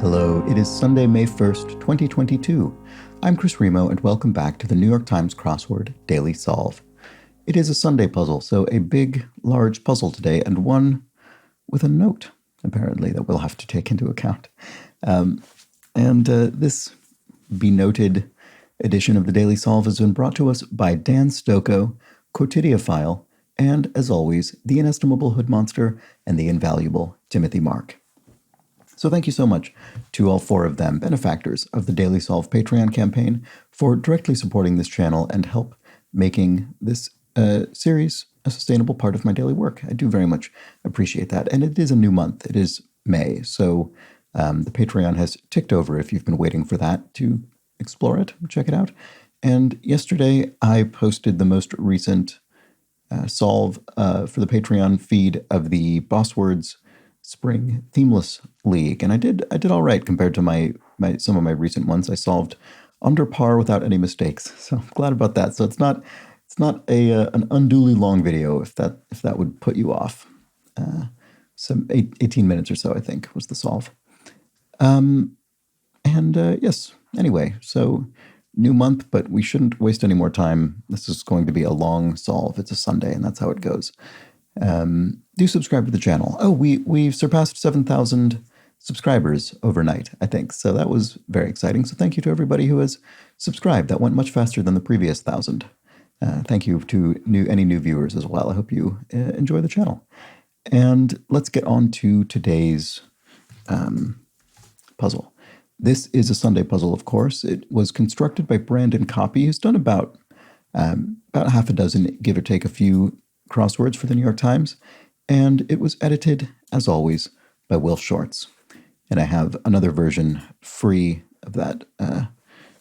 Hello, it is Sunday, May 1st, 2022. I'm Chris Remo, and welcome back to the New York Times Crossword Daily Solve. It is a Sunday puzzle, so a big, large puzzle today, and one with a note, apparently, that we'll have to take into account. This benoted edition of the Daily Solve has been brought to us by Dan Stocco, Quotidiophile, and, as always, the inestimable Hood Monster and the invaluable Timothy Mark. So thank you so much to all four of them, benefactors of the Daily Solve Patreon campaign, for directly supporting this channel and help making this series a sustainable part of my daily work. I do very much appreciate that. And it is a new month. It is May. So the Patreon has ticked over if you've been waiting for that to explore it, check it out. And yesterday I posted the most recent solve for the Patreon feed of the Boss Words Spring Themeless League, and I did all right compared to my some of my recent ones. I solved under par without any mistakes, so I'm glad about that. So it's not an unduly long video if that would put you off. Some 18 minutes or so, I think, was the solve. Yes. Anyway, so new month, but we shouldn't waste any more time. This is going to be a long solve. It's a Sunday, and that's how it goes. Do subscribe to the channel. Oh, we've surpassed 7,000 subscribers overnight, I think. So that was very exciting. So thank you to everybody who has subscribed. That went much faster than the previous 1,000. Thank you to any new viewers as well. I hope you enjoy the channel. And let's get on to today's puzzle. This is a Sunday puzzle, of course. It was constructed by Brandon Copy, who's done about half a dozen, give or take a few, crosswords for the New York Times, and it was edited, as always, by Will Shorts. And I have another version free of that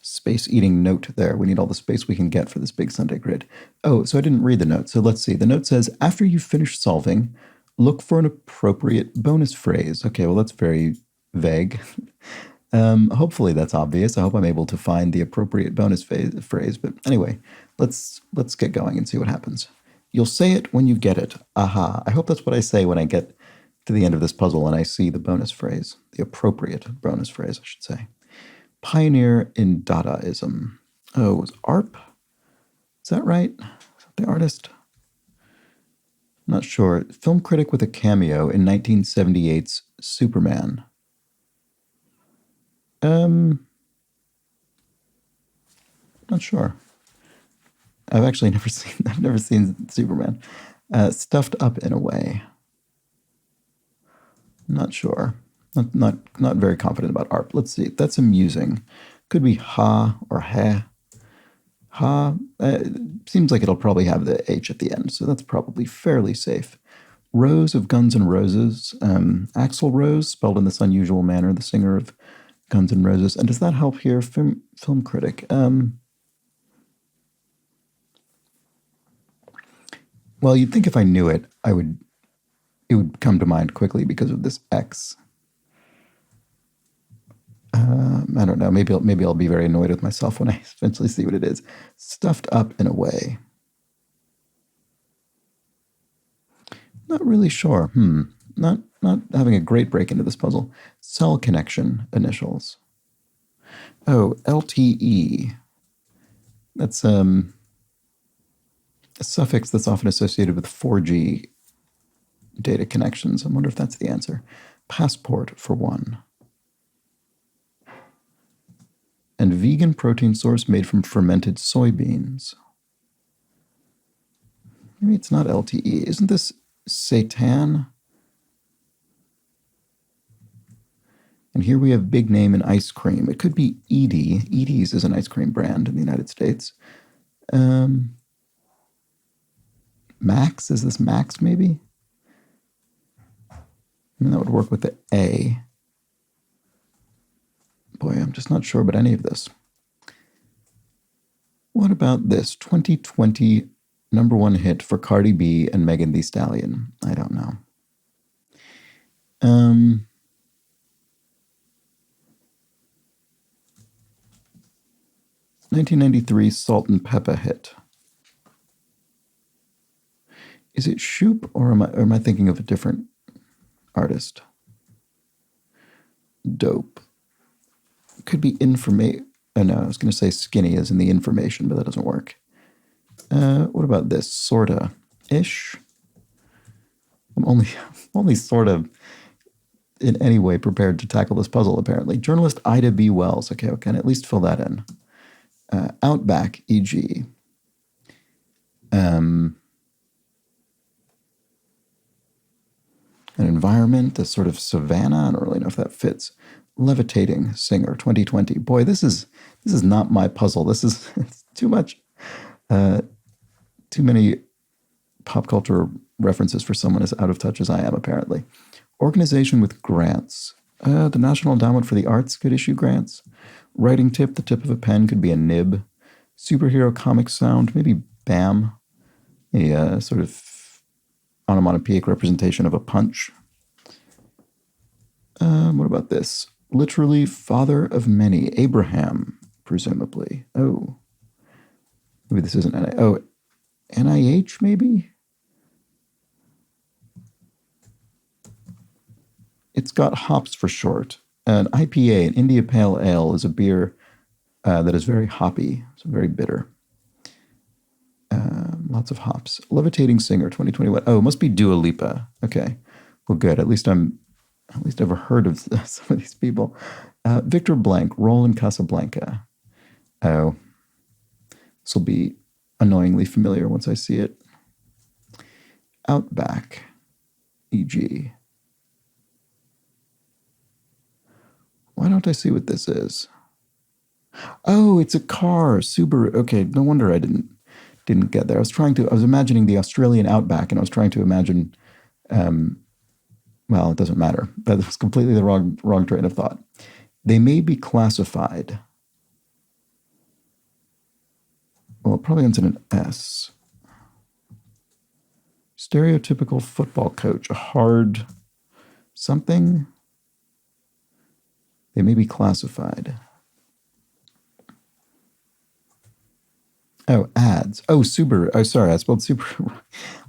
space-eating note there. We need all the space we can get for this big Sunday grid. Oh, so I didn't read the note, so let's see. The note says, after you finish solving, look for an appropriate bonus phrase. Okay, well, that's very vague. Hopefully that's obvious. I hope I'm able to find the appropriate bonus phrase, but anyway, let's get going and see what happens. You'll say it when you get it. Aha. I hope that's what I say when I get to the end of this puzzle and I see the bonus phrase, the appropriate bonus phrase, I should say. Pioneer in Dadaism. Oh, it was ARP? Is that right? Is that the artist? I'm not sure. Film critic with a cameo in 1978's Superman. Not sure. I've actually never seen Superman. Stuffed up in a way. Not sure. Not very confident about ARP. Let's see. That's amusing. Could be ha or he. Ha. Seems like it'll probably have the H at the end, so that's probably fairly safe. Rose of Guns N' Roses. Axl Rose, spelled in this unusual manner, the singer of Guns N' Roses. And does that help here? Film critic. Well, you'd think if I knew it, it would come to mind quickly because of this X. I don't know. Maybe I'll be very annoyed with myself when I eventually see what it is. Stuffed up in a way. Not really sure. Not having a great break into this puzzle. Cell connection initials. Oh, LTE. That's a suffix that's often associated with 4G data connections. I wonder if that's the answer. Passport, for one. And vegan protein source made from fermented soybeans. Maybe it's not LTE. Isn't this seitan? And here we have big name in ice cream. It could be Edie. Edie's is an ice cream brand in the United States. Max? Is this Max, maybe? That would work with the A. Boy, I'm just not sure about any of this. What about this? 2020 #1 hit for Cardi B and Megan Thee Stallion. I don't know. 1993 Salt and Pepper hit. Is it Shoop, or am I thinking of a different artist? Dope. could be information. Oh, no, I was going to say skinny as in the information, but that doesn't work. What about this? Sorta-ish. I'm only sort of in any way prepared to tackle this puzzle, apparently. Journalist Ida B. Wells. Okay, we can at least fill that in. Outback, e.g. An environment, a sort of savanna. I don't really know if that fits. Levitating singer, 2020. Boy, this is not my puzzle. This is it's too much. Too many pop culture references for someone as out of touch as I am, apparently. Organization with grants. The National Endowment for the Arts could issue grants. Writing tip, the tip of a pen could be a nib. Superhero comic sound, maybe BAM. A sort of onomatopoeic representation of a punch. What about this? Literally father of many. Abraham, presumably. Oh. Maybe this isn't NIH, maybe? It's got hops for short. An IPA, an India Pale Ale, is a beer that is very hoppy, so very bitter. Lots of hops. Levitating Singer, 2021. Oh, it must be Dua Lipa. Okay. Well, good. At least I've heard of some of these people. Victor Blank, Role in Casablanca. Oh. This will be annoyingly familiar once I see it. Outback, e.g. Why don't I see what this is? Oh, it's a car, Subaru. Okay, no wonder I didn't get there. I was imagining the Australian outback, and I was trying to imagine, well, it doesn't matter. That was completely the wrong train of thought. They may be classified. Well, it probably ends in an S. Stereotypical football coach, a hard something. They may be classified. Oh, ads. Oh, Subaru. Oh, sorry, I spelled Subaru.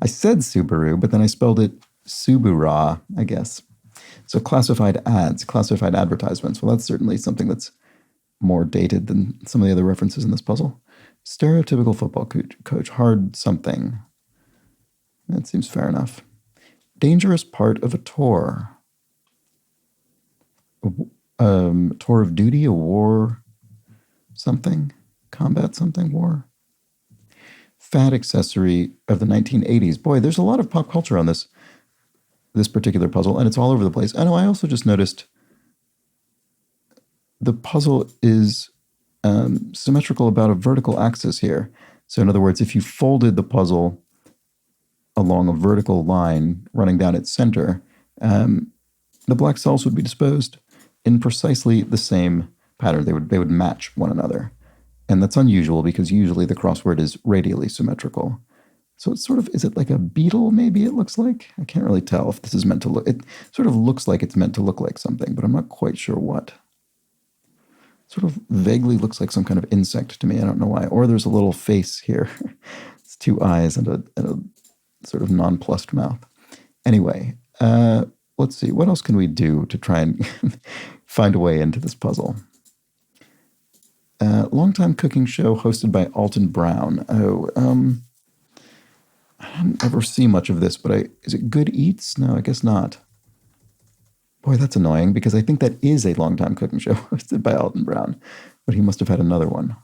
I said Subaru, but then I spelled it Subura, I guess. So classified ads, classified advertisements. Well, that's certainly something that's more dated than some of the other references in this puzzle. Stereotypical football coach, hard something. That seems fair enough. Dangerous part of a tour. Tour of duty, a war something, combat something, war. Fad accessory of the 1980s. Boy, there's a lot of pop culture on this particular puzzle, and it's all over the place. I know, I also just noticed the puzzle is symmetrical about a vertical axis here. So in other words, if you folded the puzzle along a vertical line running down its center, the black cells would be disposed in precisely the same pattern. They would match one another. And that's unusual because usually the crossword is radially symmetrical. So it's sort of, is it like a beetle maybe it looks like? I can't really tell if this is meant to look, it sort of looks like it's meant to look like something, but I'm not quite sure what. Sort of vaguely looks like some kind of insect to me. I don't know why. Or there's a little face here. It's two eyes and a sort of nonplussed mouth. Anyway, let's see. What else can we do to try and find a way into this puzzle? Longtime cooking show hosted by Alton Brown. Oh, I didn't ever see much of this, but is it Good Eats? No, I guess not. Boy, that's annoying because I think that is a longtime cooking show hosted by Alton Brown, but he must have had another one.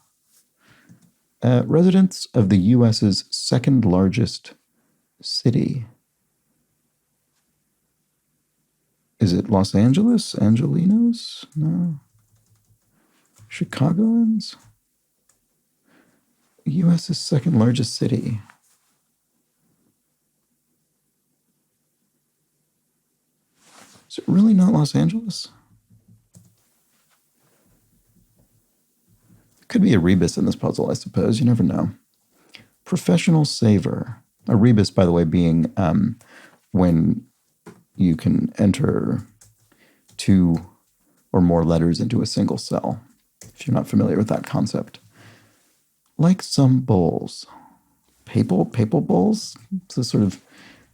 Residents of the U.S.'s second largest city. Is it Los Angeles? Angelinos? No. Chicagoans? U.S.'s second largest city. Is it really not Los Angeles? There could be a rebus in this puzzle, I suppose. You never know. Professional saver. A rebus, by the way, being when you can enter 2 or more letters into a single cell, if you're not familiar with that concept. Like some bulls. Papal bulls? It's a sort of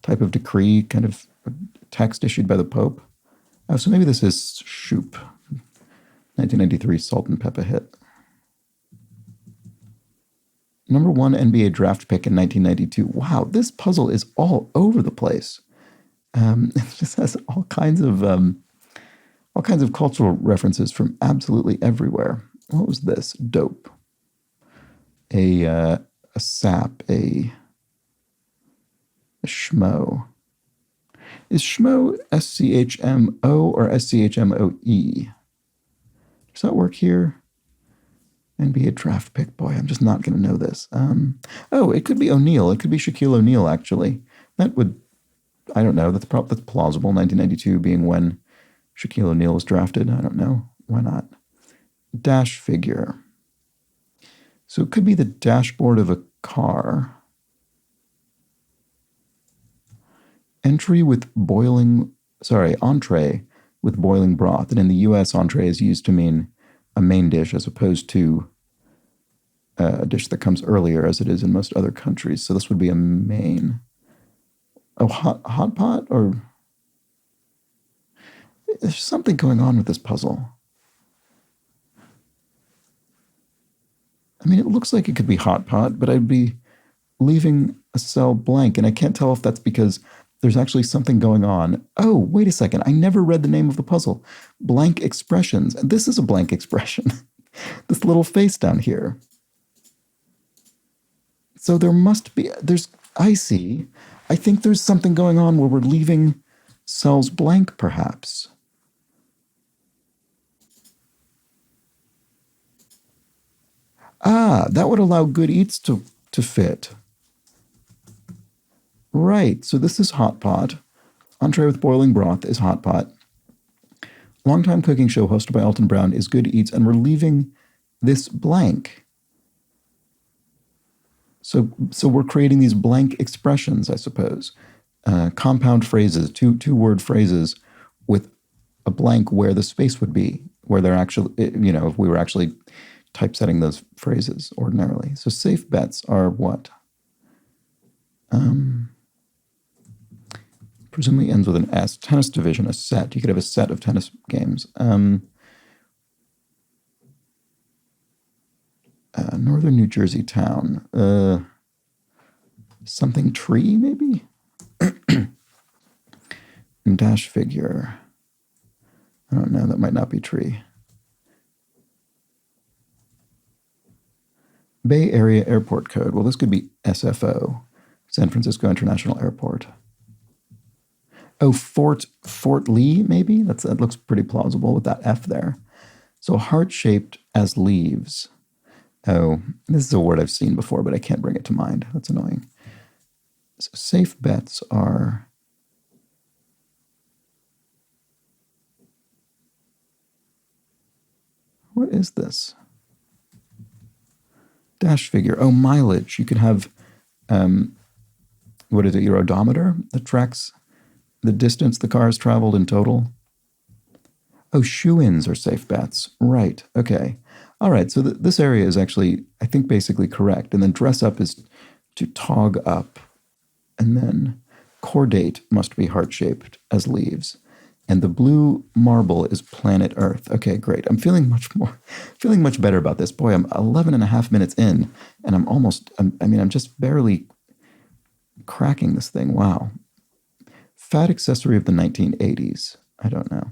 type of decree, kind of text issued by the Pope. Oh, so maybe this is Shoop. 1993 salt and pepper hit. Number 1 NBA draft pick in 1992. Wow, this puzzle is all over the place. It just has all kinds of cultural references from absolutely everywhere. What was this? Dope. A sap. A schmo. Is schmo SCHMO or SCHMOE? Does that work here? NBA draft pick. Boy, I'm just not going to know this. Oh, it could be O'Neal. It could be Shaquille O'Neal, actually. That would, I don't know. That's plausible. 1992 being when Shaquille O'Neal was drafted. I don't know. Why not? Dash figure. So it could be the dashboard of a car. Entree with boiling broth. And in the U.S., entree is used to mean a main dish as opposed to a dish that comes earlier, as it is in most other countries. So this would be a main. Oh, hot pot? Or there's something going on with this puzzle. I mean, it looks like it could be hot pot, but I'd be leaving a cell blank, and I can't tell if that's because there's actually something going on. Oh, wait a second. I never read the name of the puzzle. Blank expressions. And this is a blank expression. This little face down here. So there must be, I think there's something going on where we're leaving cells blank, perhaps. Ah, that would allow good eats to fit. Right, so this is hot pot. Entree with boiling broth is hot pot. Longtime cooking show hosted by Alton Brown is good eats, and we're leaving this blank. So we're creating these blank expressions, I suppose. Compound phrases, two-word phrases with a blank where the space would be, where they're actually, if we were actually typesetting those phrases ordinarily. So safe bets are what? Presumably ends with an S. Tennis division, a set. You could have a set of tennis games. Northern New Jersey town. Something tree, maybe? Dash figure. I don't know. That might not be tree. Bay Area Airport Code. Well, this could be SFO. San Francisco International Airport. Oh, Fort Lee, maybe? That looks pretty plausible with that F there. So heart-shaped as leaves. Oh, this is a word I've seen before, but I can't bring it to mind. That's annoying. So safe bets are... What is this? Dash figure. Oh, mileage. You could have, what is it, your odometer that tracks the distance the car has traveled in total. Oh, shoe-ins are safe bets. Right. Okay. All right. So this area is actually, I think, basically correct. And then dress up is to tog up. And then chordate must be heart-shaped as leaves. And the blue marble is planet Earth. Okay, great. I'm feeling much better about this. Boy, I'm 11 and a half minutes in, and I'm just barely cracking this thing. Wow. Fat accessory of the 1980s. I don't know.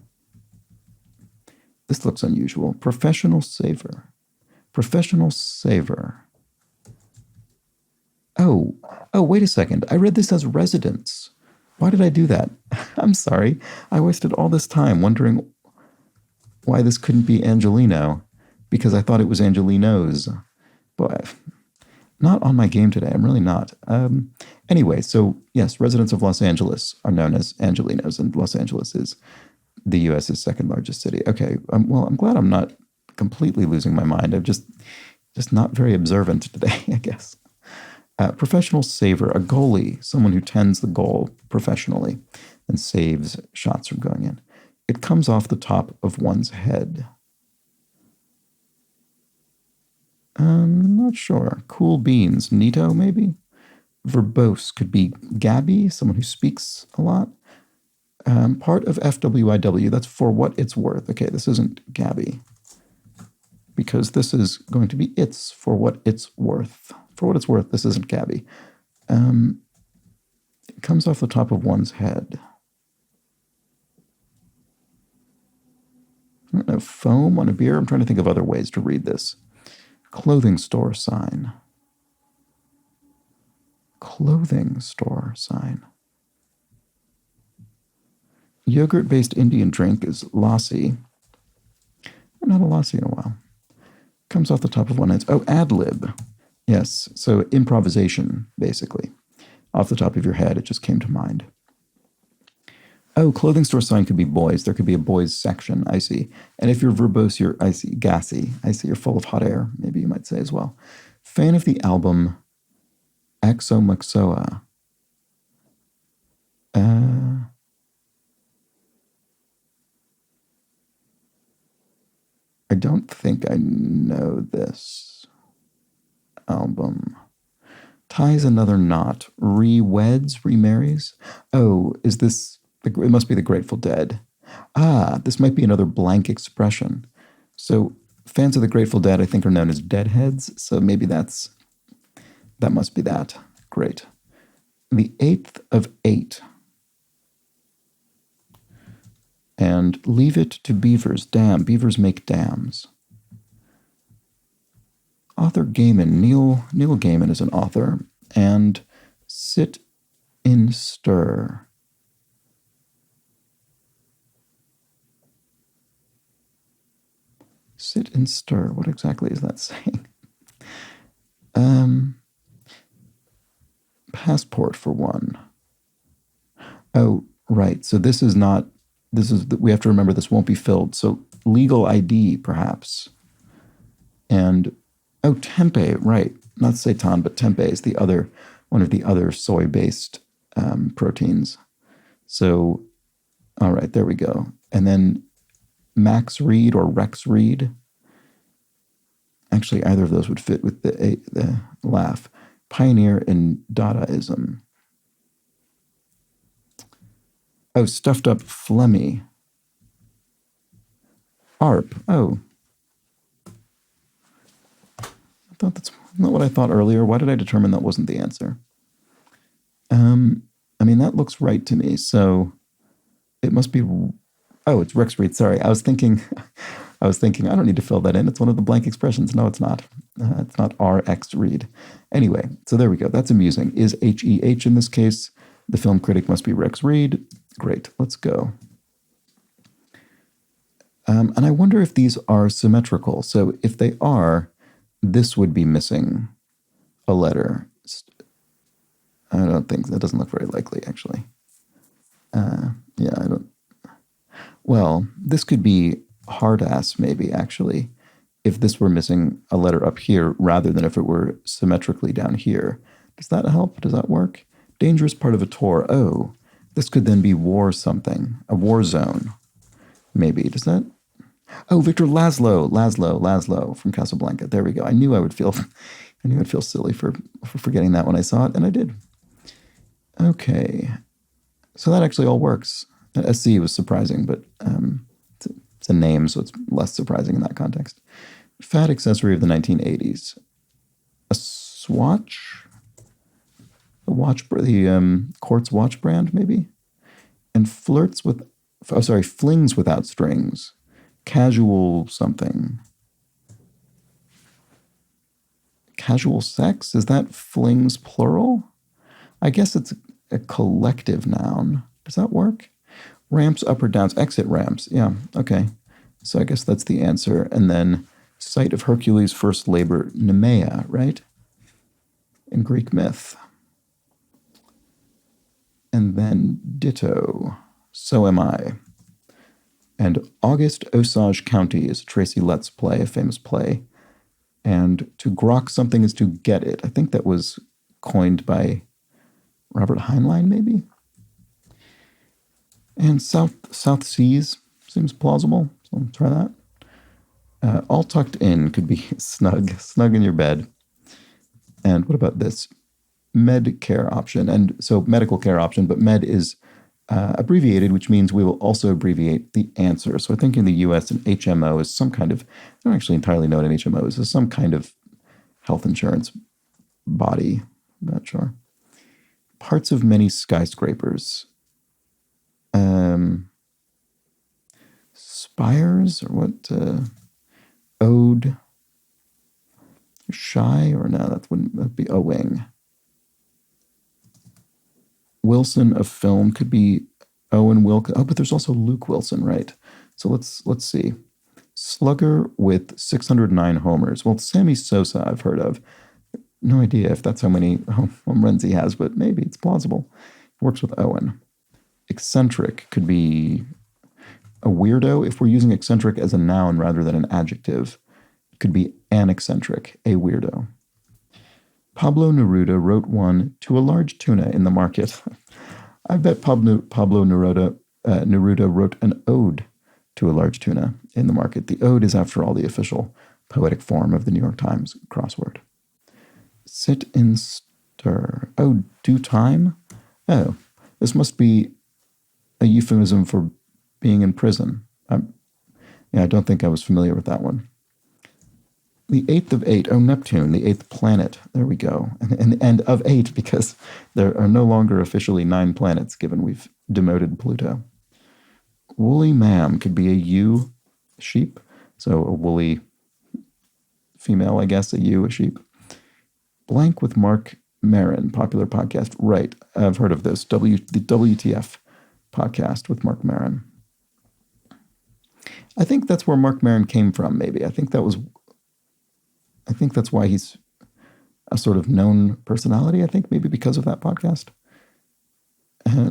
This looks unusual. Professional saver. Professional saver. Oh, wait a second. I read this as residence. Why did I do that? I'm sorry. I wasted all this time wondering why this couldn't be Angelino, because I thought it was Angelinos. But not on my game today. I'm really not. Anyway, so yes, residents of Los Angeles are known as Angelinos, and Los Angeles is the U.S.'s second largest city. Okay, well, I'm glad I'm not completely losing my mind. I'm just not very observant today, I guess. Professional saver, a goalie, someone who tends the goal professionally and saves shots from going in. It comes off the top of one's head. Not sure. Cool beans, Nito maybe? Verbose could be Gabby, someone who speaks a lot. Part of FWIW, that's for what it's worth. Okay, this isn't Gabby. because this is going to be its for what it's worth. For what it's worth, this isn't Gabby. It comes off the top of one's head. I don't know, foam on a beer? I'm trying to think of other ways to read this. Clothing store sign. Clothing store sign. Yogurt-based Indian drink is lassi. Not a lassi in a while. Comes off the top of one head. Oh, ad lib. Yes, so improvisation, basically. Off the top of your head, it just came to mind. Oh, clothing store sign could be boys. There could be a boys section, I see. And if you're verbose, you're, I see, gassy. I see, you're full of hot air, maybe you might say as well. Fan of the album Exomoxoa. I don't think I know this album. Ties another knot. Re-weds, remarries. Oh, is this... It must be the Grateful Dead. Ah, this might be another blank expression. So fans of the Grateful Dead, I think, are known as deadheads. So maybe that must be that. Great. The 8th of 8. And leave it to beavers. Dam. Beavers make dams. Author Gaiman. Neil Gaiman is an author. And sit in stir. Sit and stir. What exactly is that saying? Passport for one. Oh, right. So this is not, we have to remember this won't be filled. So legal ID, perhaps. And, oh, tempeh, right. Not seitan, but tempeh is one of the other soy-based proteins. So, all right, there we go. And then Max Reed or Rex Reed. Actually, either of those would fit with the laugh. Pioneer in Dadaism. Oh, stuffed up phlegmy. ARP. Oh. I thought that's not what I thought earlier. Why did I determine that wasn't the answer? I mean, that looks right to me. So it must be... Oh, it's Rex Reed. Sorry. I was thinking, I don't need to fill that in. It's one of the blank expressions. No, it's not. It's not RX Reed. Anyway, so there we go. That's amusing. Is HEH in this case? The film critic must be Rex Reed. Great. Let's go. And I wonder if these are symmetrical. So if they are, this would be missing a letter. I don't think, that doesn't look very likely, actually. Yeah, I don't. Well, this could be hard ass, maybe, actually, if this were missing a letter up here rather than if it were symmetrically down here. Does that help? Does that work? Dangerous part of a tour. Oh, this could then be war something. A war zone, maybe. Does that? Oh, Victor Laszlo from Casablanca. There we go. I knew I'd feel silly for forgetting that when I saw it, and I did. Okay. So that actually all works. SC was surprising, but it's a name, so it's less surprising in that context. Fad accessory of the 1980s. A swatch? The Quartz watch brand, maybe? And flings without strings. Casual something. Casual sex? Is that flings plural? I guess it's a collective noun. Does that work? Ramps, up or downs, exit ramps. Yeah, okay. So I guess that's the answer. And then site of Hercules' first labor, Nemea, right? In Greek myth. And then ditto, so am I. And August Osage County is a Tracy Letts play, a famous play. And to grok something is to get it. I think that was coined by Robert Heinlein, maybe? And South Seas seems plausible, so I'll try that. All tucked in could be snug in your bed. And what about this? Med care option. And so medical care option, but med is abbreviated, which means we will also abbreviate the answer. So I think in the US, an HMO is some kind of, I don't actually entirely know what an HMO is. It's some kind of health insurance body. I'm not sure. Parts of many skyscrapers. Spires or what? Ode. Shy or no, that'd be owing. Wilson of film could be Owen Wilson. Oh, but there's also Luke Wilson, right? So let's see. Slugger with 609 homers. Well, Sammy Sosa I've heard of. No idea if that's how many home runs he has, but maybe it's plausible. Works with Owen. Eccentric could be a weirdo. If we're using eccentric as a noun rather than an adjective, it could be an eccentric, a weirdo. Pablo Neruda wrote one to a large tuna in the market. I bet Pablo Neruda wrote an ode to a large tuna in the market. The ode is, after all, the official poetic form of the New York Times crossword. Sit and stir. Oh, due time? Oh, this must be a euphemism for being in prison. I don't think I was familiar with that one. The 8th of 8. Oh, Neptune, the 8th planet. There we go. And of 8, because there are no longer officially 9 planets, given we've demoted Pluto. Woolly mam could be a ewe, sheep. So a woolly female, I guess, a ewe, a sheep. Blank with Mark Maron, popular podcast. Right, I've heard of this. The WTF podcast with Mark Maron. I think that's where Mark Maron came from, maybe. I think that's why he's a sort of known personality, I think, maybe because of that podcast.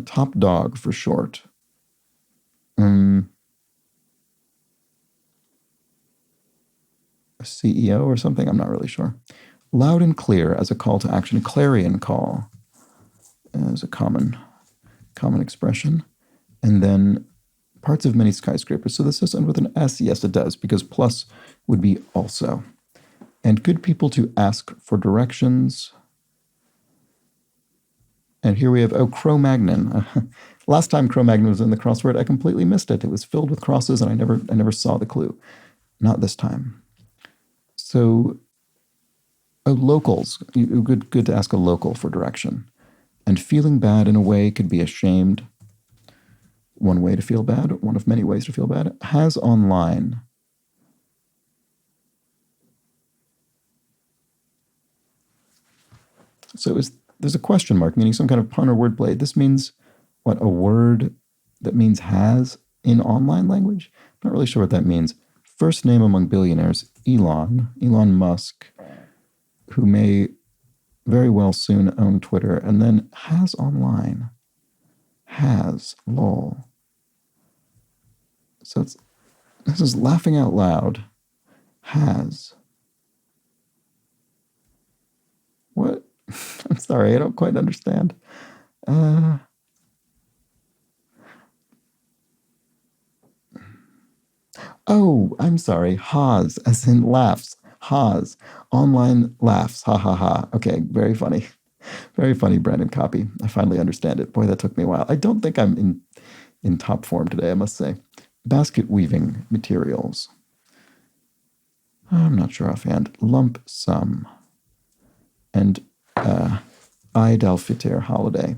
Top dog for short. A CEO or something? I'm not really sure. Loud and clear as a call to action. Clarion call as a common expression. And then parts of many skyscrapers. So this does end with an S. Yes, it does, because plus would be also. And good people to ask for directions. And here we have, Cro-Magnon. Last time Cro-Magnon was in the crossword, I completely missed it. It was filled with crosses, and I never saw the clue. Not this time. So, locals. Good to ask a local for direction. And feeling bad in a way could be ashamed. One way to feel bad, one of many ways to feel bad. Has online. So there's a question mark, meaning some kind of pun or wordplay. This means, what, a word that means has in online language? I'm not really sure what that means. First name among billionaires, Elon Musk, who may very well soon own Twitter, and then has online. Has, lol. So this is laughing out loud. Has. What? I'm sorry, I don't quite understand. I'm sorry. Haas, as in laughs. Haas. Online laughs. Ha ha ha. Okay, very funny. Very funny, Brandon Copy. I finally understand it. Boy, that took me a while. I don't think I'm in top form today, I must say. Basket weaving materials. I'm not sure offhand. Lump sum. And Eid al-Fitr holiday.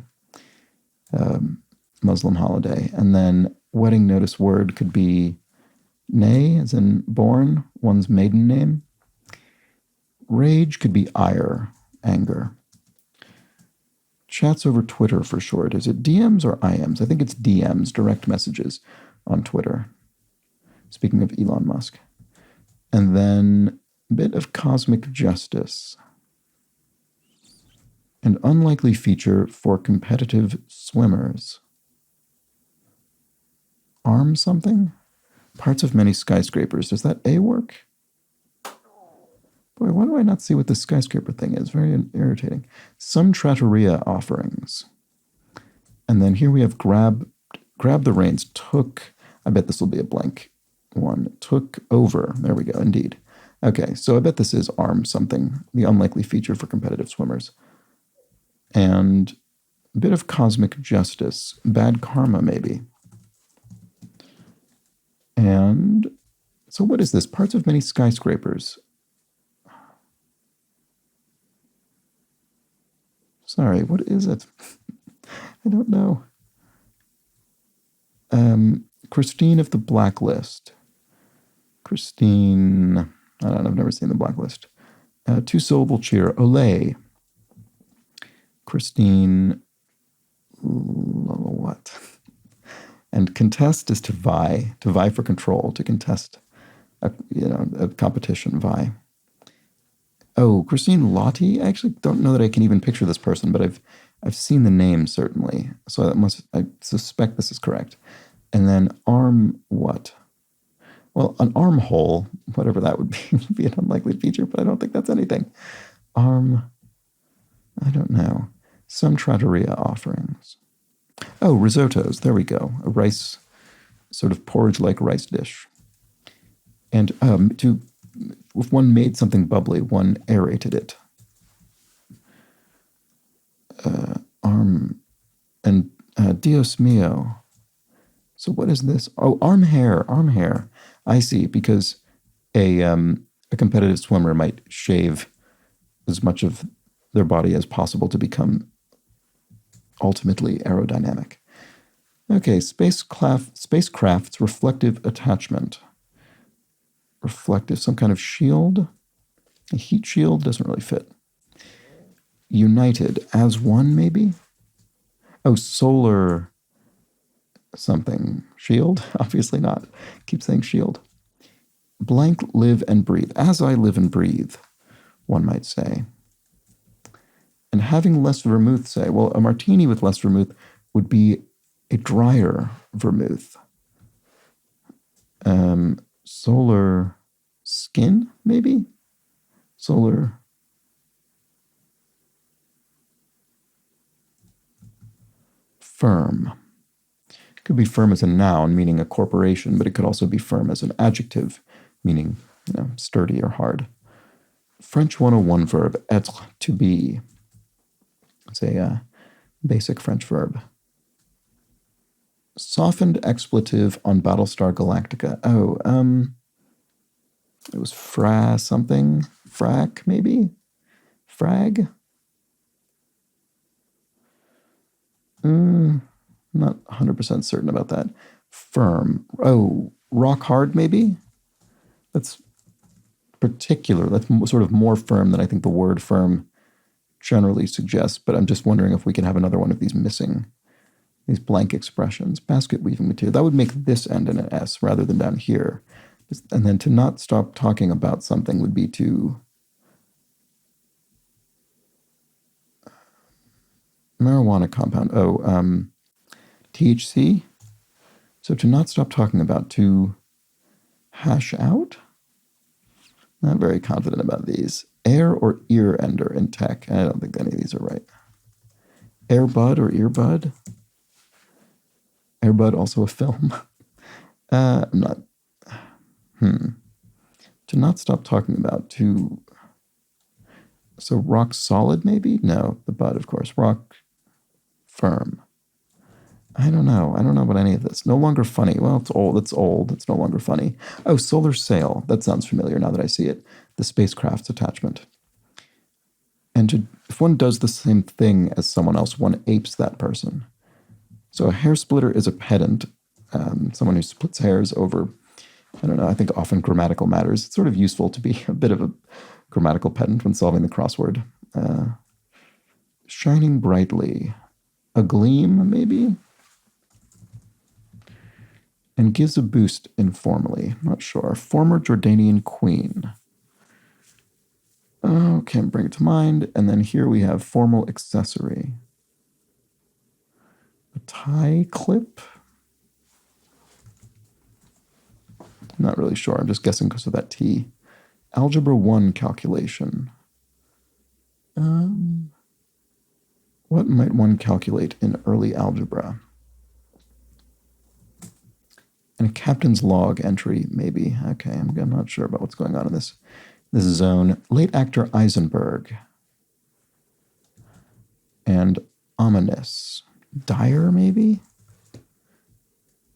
Muslim holiday. And then wedding notice word could be nay, as in born, one's maiden name. Rage could be ire, anger. Chats over Twitter for short. Is it DMs or IMs? I think it's DMs, direct messages on Twitter. Speaking of Elon Musk. And then a bit of cosmic justice. An unlikely feature for competitive swimmers. Arm something? Parts of many skyscrapers. Does that A work? Boy, why do I not see what the skyscraper thing is? Very irritating. Some trattoria offerings. And then here we have grab the reins. Took, I bet this will be a blank one. Took over. There we go, indeed. Okay, so I bet this is arm something. The unlikely feature for competitive swimmers. And A bit of cosmic justice. Bad karma, maybe. And so what is this? Parts of many skyscrapers. Sorry, what is it? I don't know. Christine of the Blacklist. Christine, I don't know, I've never seen the Blacklist. Two-syllable cheer, Olay. Christine, what? And contest is to vie for control, to contest, a competition, vie. Oh, Christine Lottie? I actually don't know that I can even picture this person, but I've seen the name, certainly. So I suspect this is correct. And then arm what? Well, an armhole, whatever that would be an unlikely feature, but I don't think that's anything. Arm, I don't know. Some trattoria offerings. Oh, risottos, there we go. A rice, sort of porridge-like rice dish. And if one made something bubbly, one aerated it. Arm, and Dios mio. So what is this? Oh, arm hair. I see, because a competitive swimmer might shave as much of their body as possible to become ultimately aerodynamic. Okay, spacecraft's reflective attachment. Reflective, some kind of shield. A heat shield doesn't really fit. United, as one, maybe? Oh, solar something. Shield? Obviously not. Keep saying shield. Blank, live and breathe. As I live and breathe, one might say. And having less vermouth, say, well, a martini with less vermouth would be a drier vermouth. Solar skin, maybe? Solar. Firm. It could be firm as a noun, meaning a corporation, but it could also be firm as an adjective, meaning, sturdy or hard. French 101 verb, être, to be. It's a basic French verb. Softened expletive on Battlestar Galactica. Oh, it was something. Frack, maybe? Frag? Not 100% certain about that. Firm. Oh, rock hard, maybe? That's particular. That's sort of more firm than I think the word firm generally suggests, but I'm just wondering if we can have another one of these missing, these blank expressions. Basket weaving material. That would make this end in an S rather than down here. And then to not stop talking about something would be to marijuana compound. Oh, THC. So to not stop talking about, to hash out. Not very confident about these. Air or ear ender in tech. I don't think any of these are right. Airbud or earbud. Airbud, also a film. I'm not. To not stop talking about, to. So rock solid, maybe? No, the bud, of course. Rock firm. I don't know about any of this. No longer funny. Well, it's old. It's no longer funny. Oh, solar sail. That sounds familiar now that I see it. The spacecraft's attachment. And if one does the same thing as someone else, one apes that person. So a hair splitter is a pedant, someone who splits hairs over, I think often grammatical matters. It's sort of useful to be a bit of a grammatical pedant when solving the crossword. Shining brightly. A gleam, maybe? And gives a boost informally. Not sure. Former Jordanian queen. Oh, can't bring it to mind. And then here we have formal accessory. A tie clip? Not really sure. I'm just guessing because of that T. Algebra 1 calculation. What might one calculate in early algebra? And a captain's log entry, maybe. Okay, I'm not sure about what's going on in this zone. Late actor Eisenberg. And Ominous. Dire, maybe?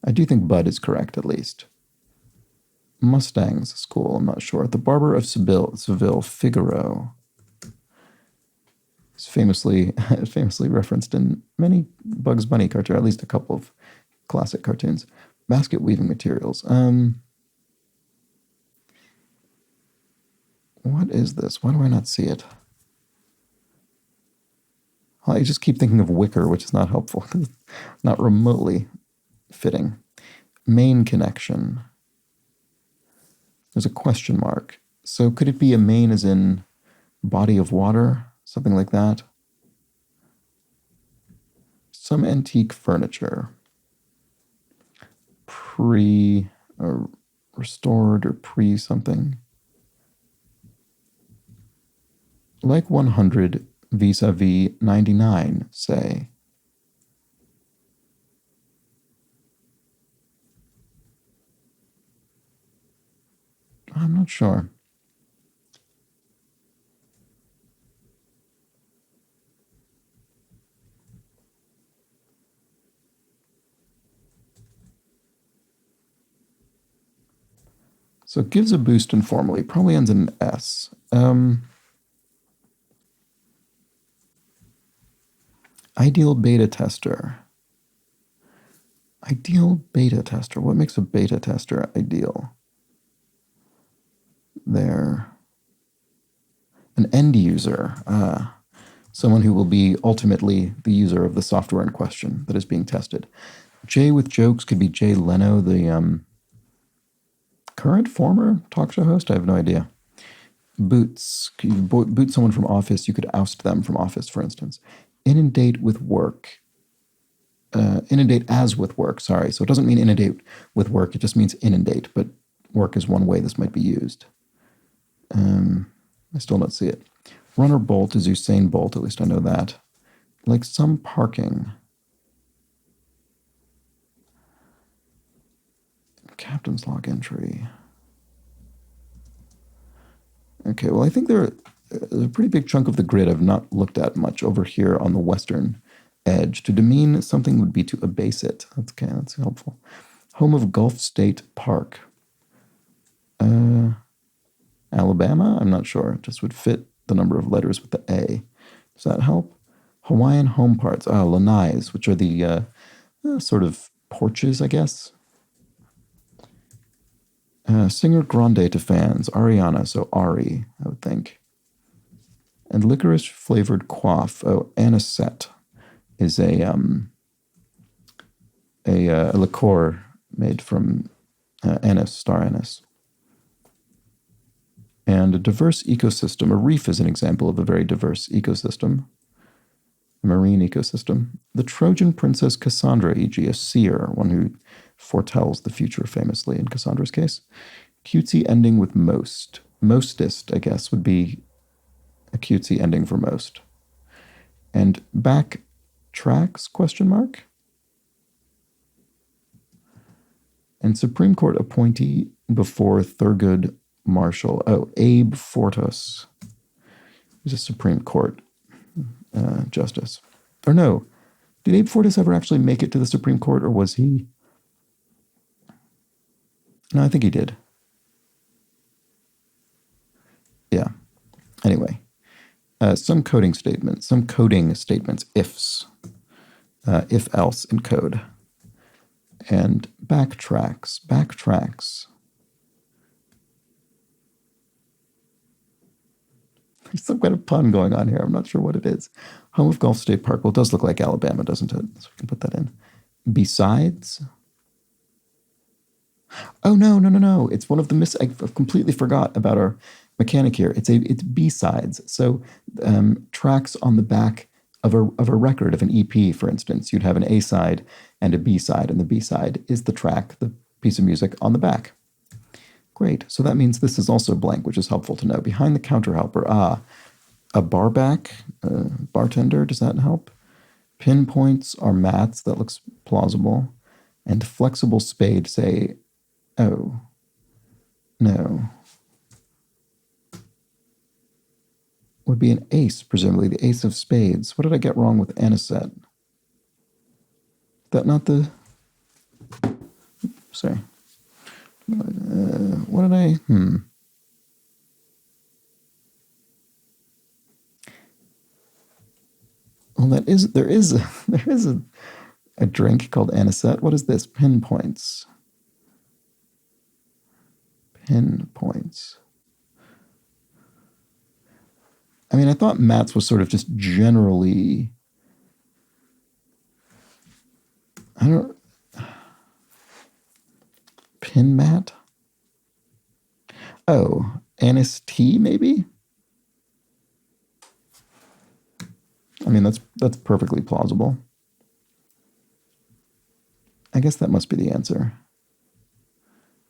I do think Bud is correct, at least. Mustangs is cool, I'm not sure. The Barber of Seville, Figaro. It's famously referenced in many Bugs Bunny cartoons, or at least a couple of classic cartoons. Basket weaving materials. What is this? Why do I not see it? I just keep thinking of wicker, which is not helpful. Not remotely fitting. Main connection. There's a question mark. So could it be a main as in body of water? Something like that? Some antique furniture. Pre or restored or pre something. Like 100 vis-a-vis 99, say. I'm not sure. So it gives a boost informally. Probably ends in an S. Ideal beta tester. Ideal beta tester. What makes a beta tester ideal? They're an end user. Someone who will be ultimately the user of the software in question that is being tested. Jay with jokes could be Jay Leno, the current, former talk show host? I have no idea. Boots. You boot someone from office. You could oust them from office, for instance. Inundate with work. Inundate as with work, sorry. So it doesn't mean inundate with work. It just means inundate, but work is one way this might be used. I still don't see it. Runner Bolt is Usain Bolt, at least I know that. Like some parking. Captain's log entry. Okay, well, I think there's a pretty big chunk of the grid I've not looked at much over here on the western edge. To demean something would be to abase it. That's okay, that's helpful. Home of Gulf State Park. Alabama? I'm not sure. It just would fit the number of letters with the A. Does that help? Hawaiian home parts. Lanais, which are the sort of porches, I guess. Singer grande to fans. Ariana, so Ari, I would think. And licorice flavored quaff. Anisette is a liqueur made from anise, star anise. And a diverse ecosystem. A reef is an example of a very diverse ecosystem. A marine ecosystem. The Trojan princess Cassandra, e.g. a seer, one who foretells the future famously in Cassandra's case. Cutesy ending with most. Mostest, I guess, would be a cutesy ending for most. And back tracks, question mark? And Supreme Court appointee before Thurgood Marshall. Abe Fortas. He's a Supreme Court justice. Or no, did Abe Fortas ever actually make it to the Supreme Court, or was he? No, I think he did. Yeah. Anyway, some coding statements, ifs, if else in code. And backtracks. There's some kind of pun going on here. I'm not sure what it is. Home of Gulf State Park. Well, it does look like Alabama, doesn't it? So we can put that in. Besides. Oh, no. It's one of the I completely forgot about our mechanic here. It's B-sides. So tracks on the back of a record, of an EP, for instance. You'd have an A-side and a B-side, and the B-side is the track, the piece of music on the back. Great. So that means this is also blank, which is helpful to know. Behind the counter helper, a barback, bartender, does that help? Pinpoints are mats, that looks plausible. And flexible spade, say, oh, no. would be an ace, presumably the ace of spades. What did I get wrong with anisette? That not the... Sorry. What did I... Well, there is a drink called anisette. What is this? Pinpoints. Pinpoints. I mean, I thought Matt's was sort of just generally... I don't... Pin mat? Oh, anise tea, maybe? I mean, that's perfectly plausible. I guess that must be the answer.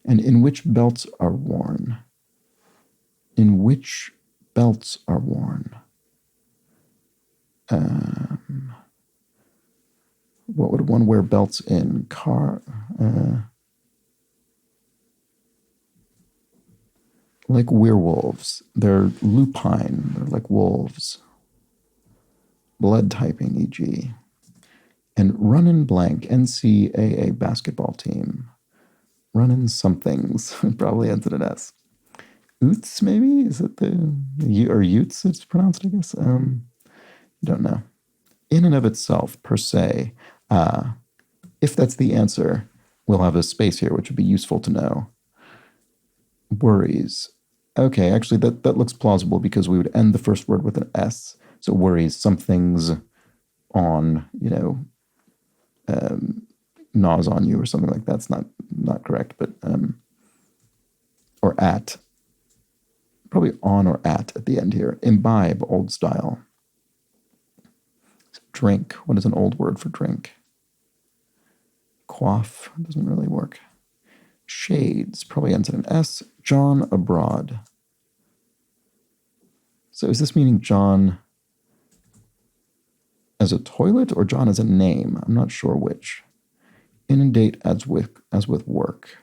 And in which belts are worn? In which belts are worn? What would one wear belts in? Like werewolves. They're lupine. They're like wolves. Blood typing, e.g. And Runnin' Blank, NCAA basketball team. Runnin' somethings. Probably ends in an S. Utes, maybe? Is it or Utes it's pronounced, I guess? Don't know. In and of itself, per se, if that's the answer, we'll have a space here, which would be useful to know. Worries. Okay, actually, that looks plausible because we would end the first word with an S. So worries, something's on, gnaws on you or something like that. That's not correct, but, or at. Probably on or at the end here. Imbibe, old style. Drink, what is an old word for drink? Quaff, doesn't really work. Shades, probably ends in an S. John abroad. So is this meaning John as a toilet or John as a name? I'm not sure which. Inundate as with work.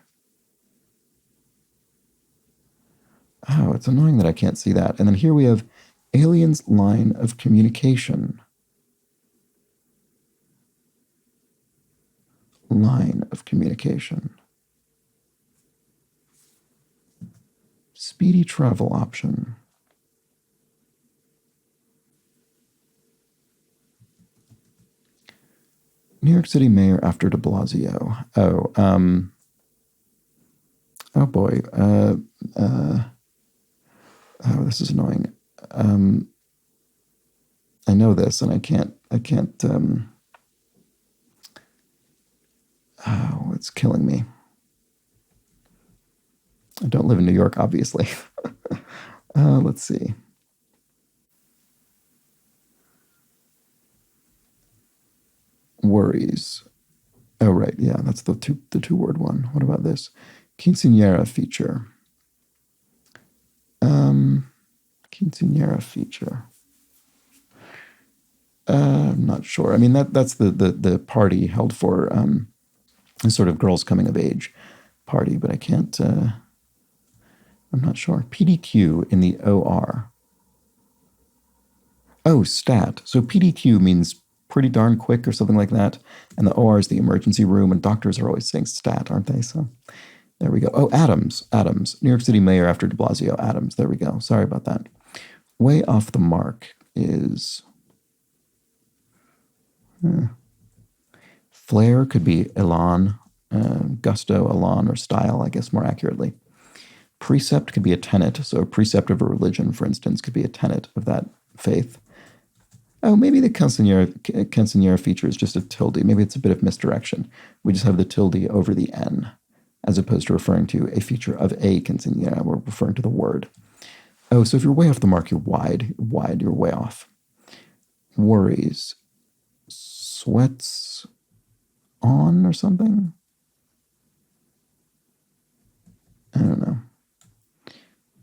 Oh, it's annoying that I can't see that. And then here we have aliens' line of communication. Line of communication. Speedy travel option. New York City mayor after de Blasio. Oh boy. Oh, this is annoying. I know this and I can't, oh, it's killing me. I don't live in New York, obviously. Let's see. Worries. Oh, right. Yeah, that's the two-word one. What about this? Quinceañera feature. Quinceañera feature. I'm not sure. I mean, that's the party held for a sort of girls coming of age party, but I can't, I'm not sure. PDQ in the OR. Oh, stat. So PDQ means pretty darn quick or something like that. And the OR is the emergency room, and doctors are always saying stat, aren't they? So there we go. Oh, Adams. New York City mayor after de Blasio. Adams. There we go. Sorry about that. Way off the mark is... Flair could be elan, gusto, elan, or style, I guess more accurately. Precept could be a tenet. So a precept of a religion, for instance, could be a tenet of that faith. Oh, maybe the quinceañera feature is just a tilde. Maybe it's a bit of misdirection. We just have the tilde over the N, as opposed to referring to a feature of a quinceañera. We're referring to the word. Oh, so if you're way off the mark, you're wide. You're way off. Worries. Sweats on or something? I don't know.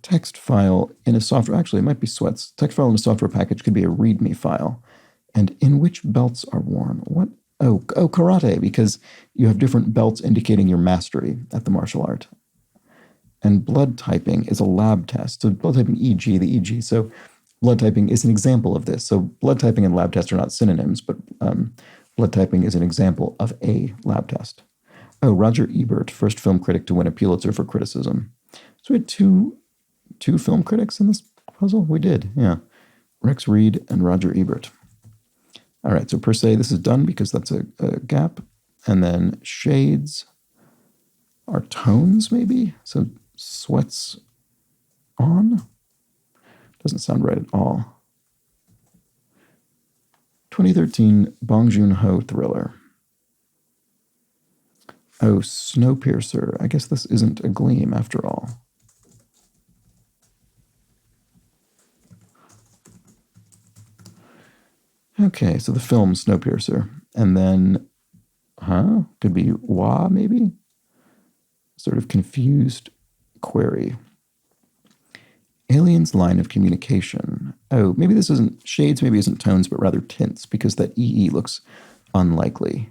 Text file in a software, actually it might be sweats. Text file in a software package could be a README file. And in which belts are worn? What? Oh, karate, because you have different belts indicating your mastery at the martial art. And blood typing is a lab test. So blood typing EG, the EG. So blood typing is an example of this. So blood typing and lab test are not synonyms, but blood typing is an example of a lab test. Oh, Roger Ebert, first film critic to win a Pulitzer for criticism. So we had two film critics in this puzzle? We did, yeah. Rex Reed and Roger Ebert. All right, so per se, this is done because that's a gap. And then shades are tones, maybe? So sweats on? Doesn't sound right at all. 2013 Bong Joon-ho thriller. Oh, Snowpiercer. I guess this isn't a gleam after all. Okay, so the film Snowpiercer. And then, could be wah, maybe? Sort of confused query. Alien's line of communication. Oh, maybe this isn't shades, maybe isn't tones, but rather tints, because that EE looks unlikely.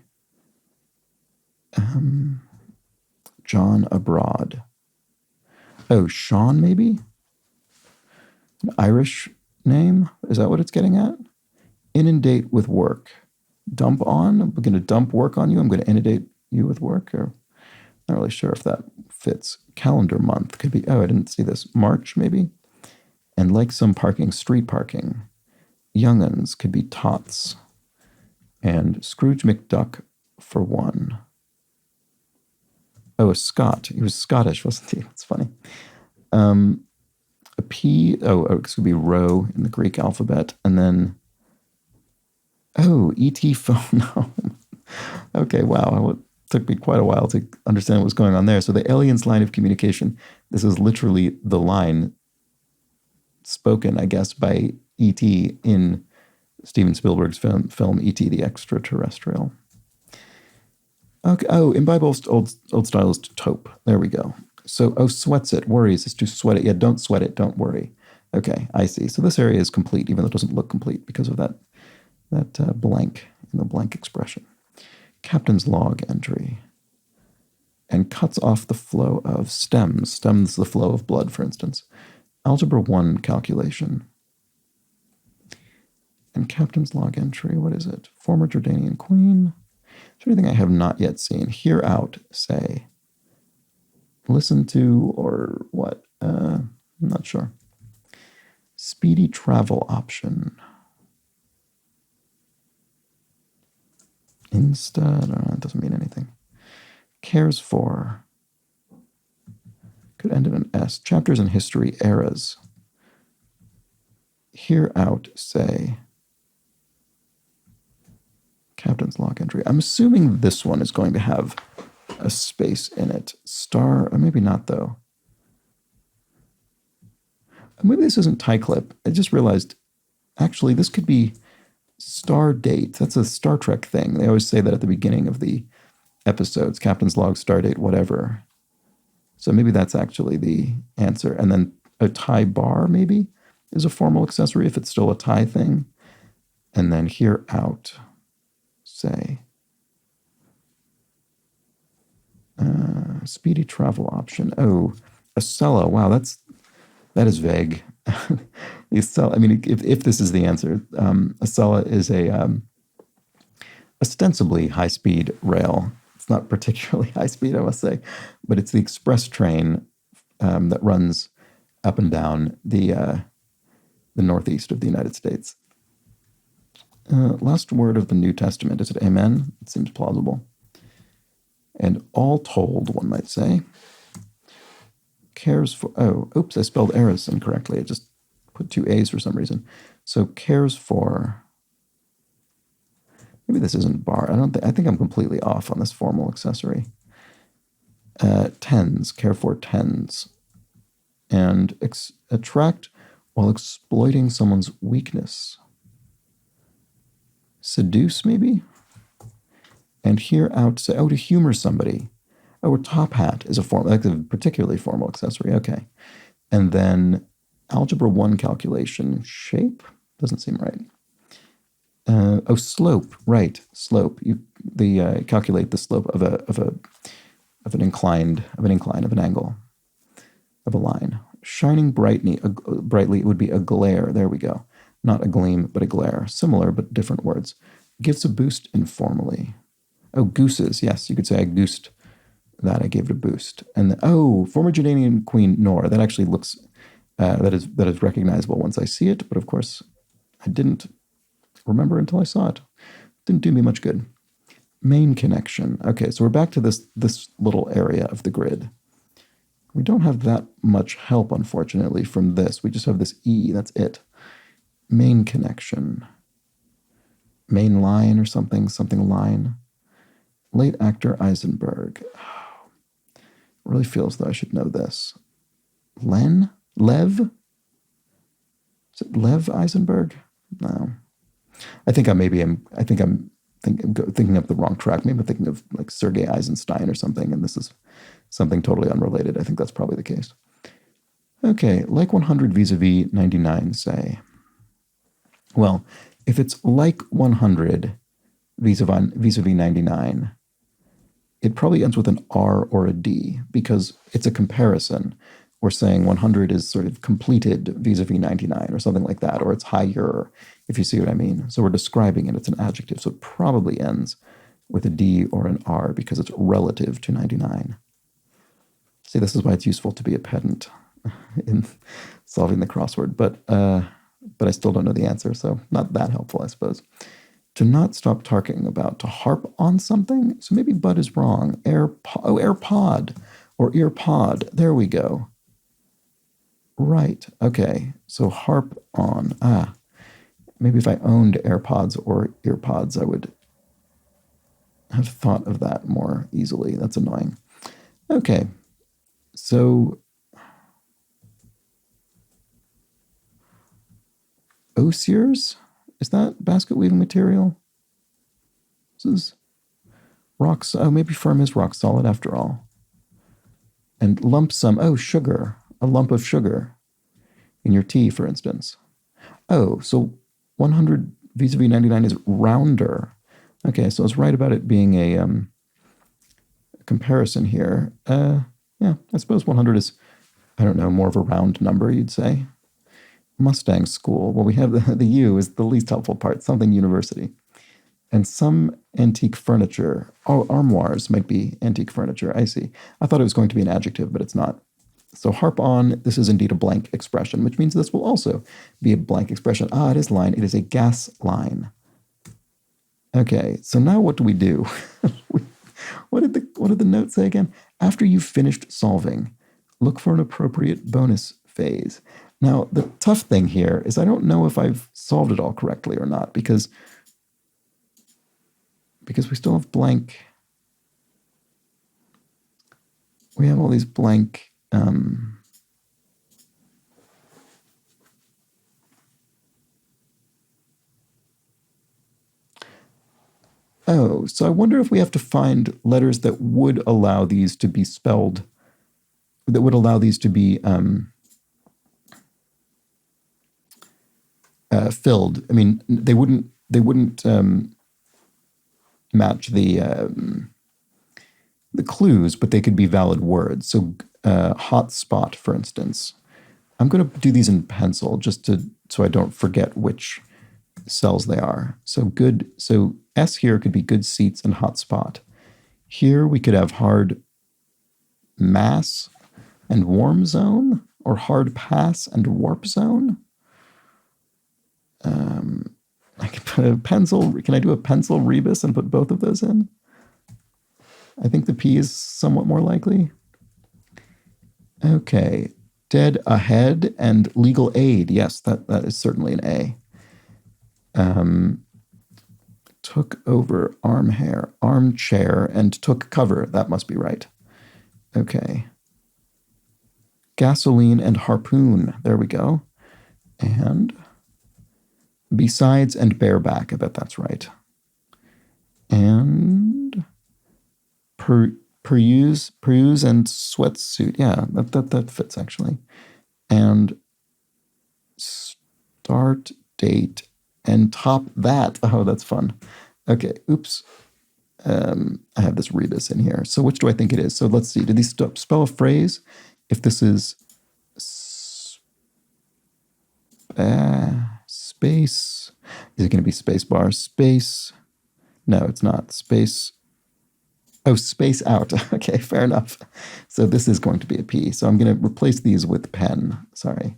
John abroad. Oh, Sean, maybe? An Irish name? Is that what it's getting at? Inundate with work. Dump on? I'm going to dump work on you. I'm going to inundate you with work. Or not really sure if that fits. Calendar month could be. Oh, I didn't see this. March, maybe? And like some parking, street parking. Young'uns could be tots. And Scrooge McDuck for one. Oh, a Scot. He was Scottish, wasn't he? That's funny. A P. Oh, it could be rho in the Greek alphabet. And then, oh, E.T. phone home. Okay, wow. It took me quite a while to understand what was going on there. So the alien's line of communication, this is literally the line spoken, I guess, by E.T. in Steven Spielberg's film E.T. the Extraterrestrial. Okay. Oh, imbibe old style is to taupe. There we go. So, oh, sweats it. Worries is to sweat it. Yeah, don't sweat it. Don't worry. Okay, I see. So this area is complete, even though it doesn't look complete because of that blank in the blank expression. Captain's log entry. And cuts off the flow of stems the flow of blood, for instance. Algebra 1 calculation. And captain's log entry, what is it? Former Jordanian queen. Is there anything I have not yet seen? Hear out, say. Listen to, or what? I'm not sure. Speedy travel option. Instead, it doesn't mean anything. Cares for. Could end in an S. Chapters in history, eras. Hear out, say. Captain's log entry. I'm assuming this one is going to have a space in it. Star, or maybe not, though. Maybe this isn't tie clip. I just realized, actually, this could be star date. That's a Star Trek thing. They always say that at the beginning of the episodes. Captain's log, star date, whatever. So maybe that's actually the answer. And then a tie bar, maybe, is a formal accessory if it's still a tie thing. And then hear out. Say. Speedy travel option. Oh, a cella. Wow, that is vague. I mean, if this is the answer, a cella is a ostensibly high-speed rail. It's not particularly high-speed, I must say, but it's the express train that runs up and down the northeast of the United States. Last word of the New Testament. Is it amen? It seems plausible. And all told, one might say. Cares for... Oh, oops, I spelled eras incorrectly. I just put 2 A's for some reason. So cares for... Maybe this isn't bar. I think I'm completely off on this formal accessory. Tens. Care for tens. And attract while exploiting someone's weakness. Seduce, maybe? And hear out, say, oh, to humor somebody. Oh, a top hat is a particularly formal accessory. Okay. And then algebra 1 calculation. Shape? Doesn't seem right. Oh, slope. Right. Slope. You calculate the slope of an incline, of an angle, of a line. Shining brightly, it would be a glare. There we go. Not a gleam, but a glare. Similar, but different words. Gives a boost informally. Oh, gooses. Yes, you could say I goosed that. I gave it a boost. And former Jordanian queen Nora. That actually looks, that is recognizable once I see it. But of course, I didn't remember until I saw it. Didn't do me much good. Main connection. Okay, so we're back to this little area of the grid. We don't have that much help, unfortunately, from this. We just have this E. That's it. Main connection. Main line or something line. Late actor Eisenberg. Oh, really feels that I should know this. Lev? Is it Lev Eisenberg? No. I think I'm thinking of the wrong track. Maybe I'm thinking of like Sergei Eisenstein or something, and this is something totally unrelated. I think that's probably the case. Okay, like 100 vis-a-vis 99, say. Well, if it's like 100 vis-a-vis 99, it probably ends with an R or a D because it's a comparison. We're saying 100 is sort of completed vis-a-vis 99 or something like that, or it's higher, if you see what I mean. So we're describing it. It's an adjective, so it probably ends with a D or an R because it's relative to 99. See, this is why it's useful to be a pedant in solving the crossword, but I still don't know the answer, so not that helpful, I suppose. To not stop talking about, to harp on something. So maybe but is wrong. AirPod or earpod. There we go. Right. Okay. So harp on. Maybe if I owned AirPods or earpods, I would have thought of that more easily. That's annoying. Okay. So osiers? Is that basket weaving material? This is rocks. Oh, maybe firm is rock solid after all. And lump sum. Oh, sugar. A lump of sugar in your tea, for instance. Oh, so 100 vis-a-vis 99 is rounder. Okay, so I was right about it being a comparison here. Yeah, I suppose 100 is, I don't know, more of a round number, you'd say. Mustang School. Well, we have the U is the least helpful part, something university. And some antique furniture. Oh, armoires might be antique furniture. I see. I thought it was going to be an adjective, but it's not. So harp on, this is indeed a blank expression, which means this will also be a blank expression. It is line. It is a gas line. Okay, so now what do we do? What did the note say again? After you've finished solving, look for an appropriate bonus phase. Now, the tough thing here is I don't know if I've solved it all correctly or not because we still have blank. We have all these blank. So I wonder if we have to find letters that would allow these to be spelled, that would allow these to be filled. I mean, they wouldn't match the clues, but they could be valid words. So hot spot, for instance. I'm going to do these in pencil just so I don't forget which cells they are. So good. So S here could be good seats and hot spot. Here we could have hard mass and warm zone, or hard pass and warp zone. I could put a pencil. Can I do a pencil rebus and put both of those in? I think the P is somewhat more likely. Okay. Dead ahead and legal aid. Yes, that is certainly an A. Took over armchair, and took cover. That must be right. Okay. Gasoline and harpoon. There we go. And besides and bareback. I bet that's right. And peruse and sweatsuit. Yeah, that fits actually. And start date and top that. Oh, that's fun. Okay, oops. I have this rebus in here. So which do I think it is? So let's see. Did these spell a phrase? If this is Space. Is it going to be space bar? Space. No, it's not. Space. Oh, space out. Okay, fair enough. So this is going to be a P. So I'm going to replace these with pen. Sorry.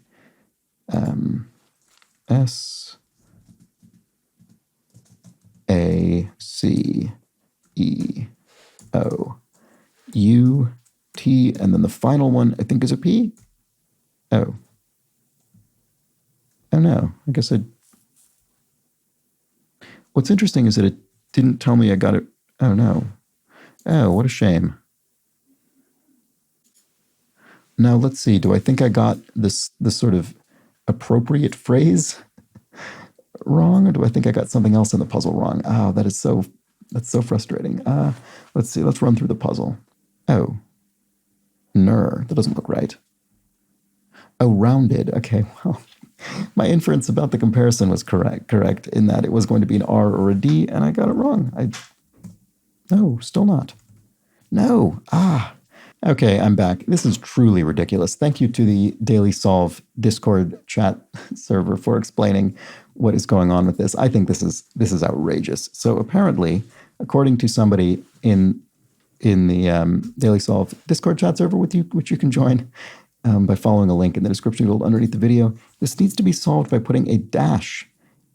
S A C E O U T, and then the final one I think is a P. Oh. Oh no, I guess I. What's interesting is that it didn't tell me I got it. Oh no. Oh, what a shame. Now let's see. Do I think I got this sort of appropriate phrase wrong, or do I think I got something else in the puzzle wrong? Oh, that's so frustrating. Let's see. Let's run through the puzzle. Oh, that doesn't look right. Oh, rounded. Okay, well, my inference about the comparison was correct in that it was going to be an R or a D, and I got it wrong. No, still not. No. Okay, I'm back. This is truly ridiculous. Thank you to the Daily Solve Discord chat server for explaining what is going on with this. I think this is outrageous. So apparently, according to somebody in the Daily Solve Discord chat server which you can join by following a link in the description field underneath the video, this needs to be solved by putting a dash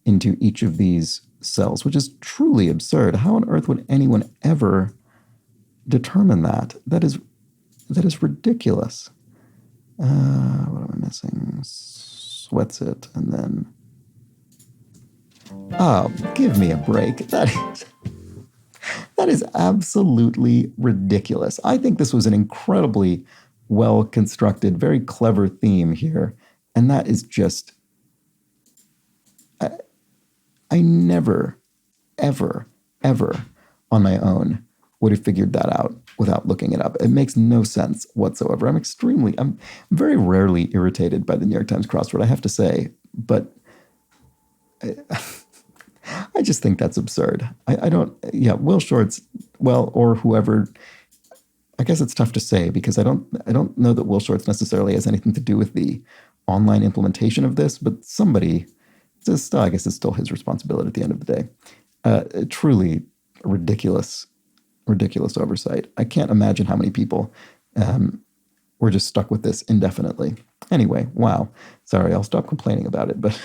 into each of these cells, which is truly absurd. How on earth would anyone ever determine that? That is ridiculous. What am I missing? Sweats it, and then... Oh, give me a break. That is absolutely ridiculous. I think this was an incredibly well-constructed, very clever theme here, and that is just... I never, ever, ever on my own would have figured that out without looking it up. It makes no sense whatsoever. I'm very rarely irritated by the New York Times crossword, I have to say, but I just think that's absurd. Will Shortz, or whoever, I guess it's tough to say because I don't know that Will Shortz necessarily has anything to do with the online implementation of this, but somebody, I guess it's still his responsibility at the end of the day. Truly ridiculous oversight. I can't imagine how many people were just stuck with this indefinitely. Anyway, wow. Sorry, I'll stop complaining about it. But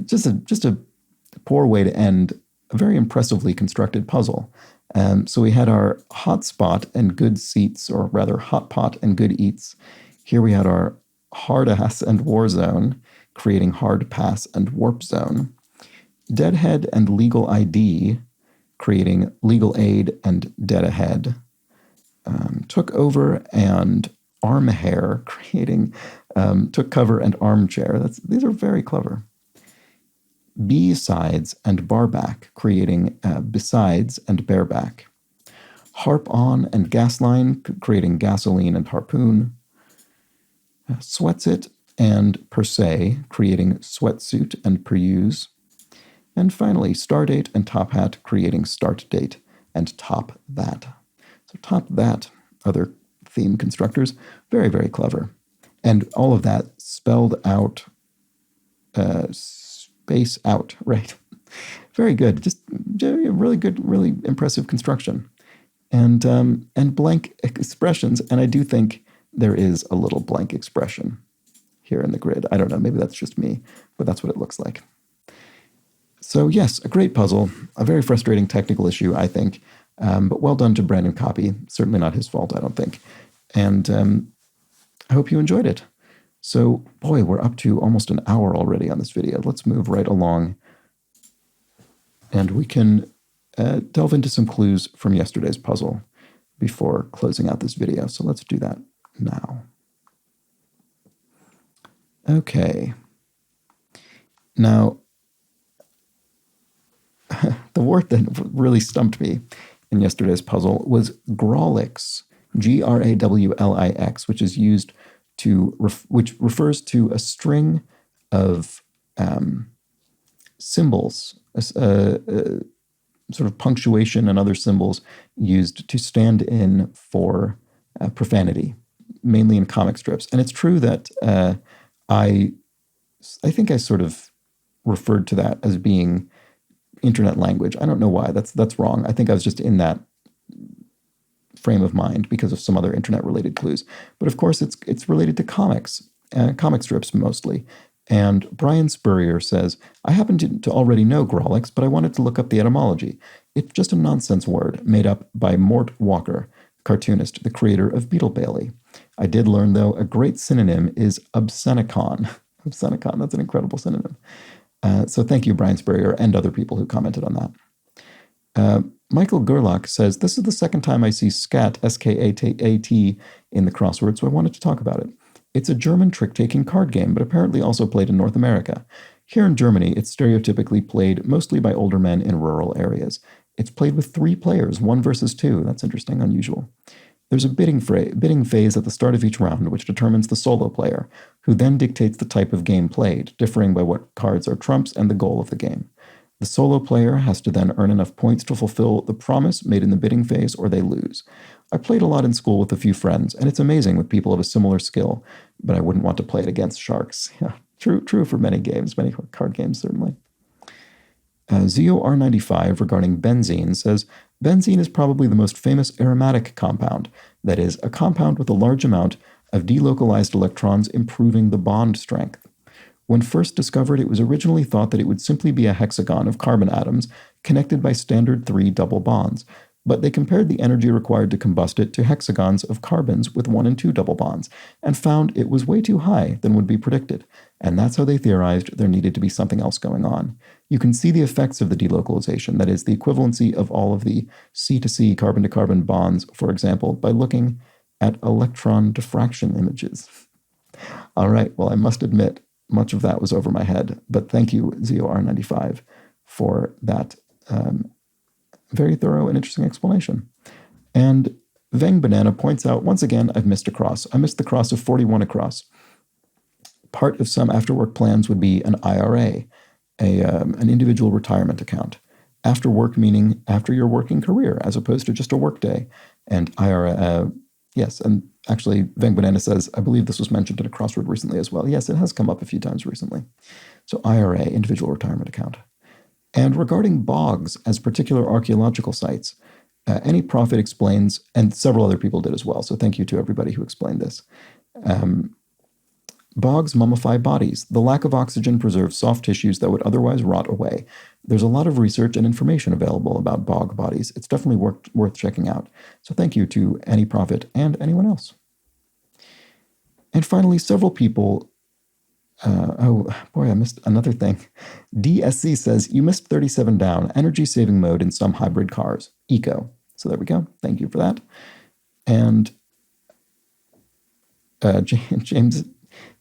just a poor way to end a very impressively constructed puzzle. So we had our hotspot and good seats, or rather hot pot and good eats. Here we had our hard ass and war zone, creating hard pass and warp zone. Deadhead and legal ID, creating legal aid and dead ahead. Took over and arm hair, creating took cover and armchair. These are very clever. B-sides and barback, creating besides and bareback. Harp on and gasline, creating gasoline and harpoon. Sweats it and per se, creating sweatsuit and peruse. And finally, Stardate and Top Hat, creating Start Date and Top That. So Top That, other theme constructors, very, very clever. And all of that spelled out, space out, right? Very good. Just really good, really impressive construction. And blank expressions. And I do think there is a little blank expression here in the grid. I don't know, maybe that's just me, but that's what it looks like. So yes, a great puzzle, a very frustrating technical issue, I think, but well done to Brandon Copy. Certainly not his fault, I don't think. And I hope you enjoyed it. So, boy, we're up to almost an hour already on this video. Let's move right along, and we can delve into some clues from yesterday's puzzle before closing out this video. So let's do that now. Okay. Now, the word that really stumped me in yesterday's puzzle was Grawlix, Grawlix, which is used which refers to a string of symbols, sort of punctuation and other symbols used to stand in for profanity, mainly in comic strips. And it's true that I I think I sort of referred to that as being internet language. I don't know why. That's wrong. I think I was just in that frame of mind because of some other internet-related clues. But of course, it's related to comics, comic strips mostly. And Brian Spurrier says, I happen to already know Grawlix, but I wanted to look up the etymology. It's just a nonsense word made up by Mort Walker, cartoonist, the creator of Beetle Bailey. I did learn, though, a great synonym is obscenicon. Obscenicon, that's an incredible synonym. So thank you, Brian Spurrier, and other people who commented on that. Michael Gerlach says, this is the second time I see scat, S-K-A-T, in the crossword, so I wanted to talk about it. It's a German trick-taking card game, but apparently also played in North America. Here in Germany, it's stereotypically played mostly by older men in rural areas. It's played with 3 players, 1 versus 2. That's interesting, unusual. There's a bidding phase at the start of each round, which determines the solo player, who then dictates the type of game played, differing by what cards are trumps and the goal of the game. The solo player has to then earn enough points to fulfill the promise made in the bidding phase, or they lose. I played a lot in school with a few friends, and it's amazing with people of a similar skill, but I wouldn't want to play it against sharks. Yeah, true for many games, many card games, certainly. Zio R95 regarding benzene says, benzene is probably the most famous aromatic compound, that is, a compound with a large amount of delocalized electrons improving the bond strength. When first discovered, it was originally thought that it would simply be a hexagon of carbon atoms connected by standard 3 double bonds, but they compared the energy required to combust it to hexagons of carbons with 1 and 2 double bonds, and found it was way too high than would be predicted, and that's how they theorized there needed to be something else going on. You can see the effects of the delocalization, that is, the equivalency of all of the C-to-C, carbon-to-carbon bonds, for example, by looking at electron diffraction images. All right, well, I must admit, much of that was over my head, but thank you, ZOR95, for that very thorough and interesting explanation. And Veng Banana points out, once again, I've missed a cross. I missed the cross of 41 across. Part of some after-work plans would be an IRA, an individual retirement account. After work meaning after your working career, as opposed to just a work day. And IRA, yes, and actually, Veng Banana says, I believe this was mentioned in a crossword recently as well. Yes, it has come up a few times recently. So IRA, individual retirement account. And regarding bogs as particular archaeological sites, Any Prophet explains, and several other people did as well, so thank you to everybody who explained this. Bogs mummify bodies. The lack of oxygen preserves soft tissues that would otherwise rot away. There's a lot of research and information available about bog bodies. It's definitely worth checking out. So thank you to Any Prophet and anyone else. And finally, several people... oh, boy, I missed another thing. DSC says, you missed 37 down. Energy saving mode in some hybrid cars. Eco. So there we go. Thank you for that. And